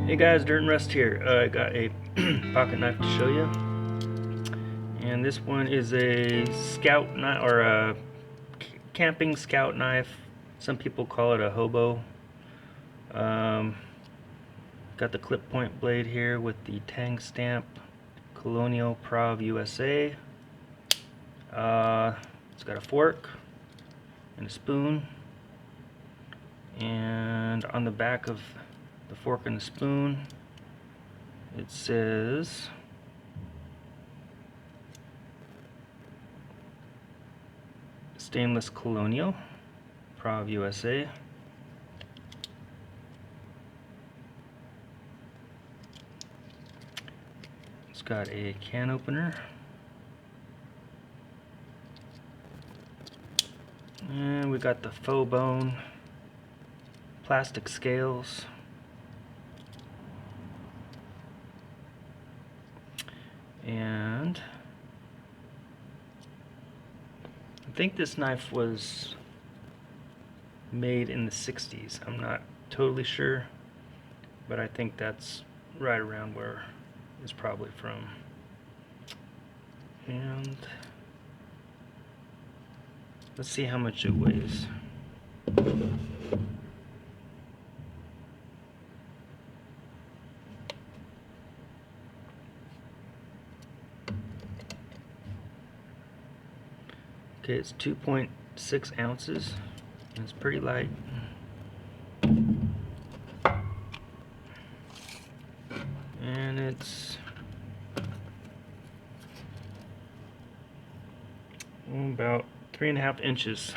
Hey guys, Dirt and Rust here. I got a pocket knife to show you, and this one is a scout knife or a camping scout knife. Some people call it a hobo. Got the clip point blade here with the tang stamp, Colonial Prov USA. It's got a fork and a spoon, and on the back of the fork and the spoon it says stainless Colonial Prov USA. It's got a can opener, and we got the faux bone plastic scales, and I think this knife was made in the 60s. I'm not totally sure, but I think that's right around where it's probably from. And let's see how much it weighs. Okay, it's 2.6 ounces, and it's pretty light. And it's about 3.5 inches.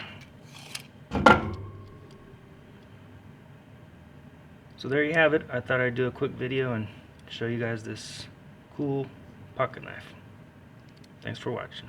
So there you have it. I thought I'd do a quick video and show you guys this cool pocket knife. Thanks for watching.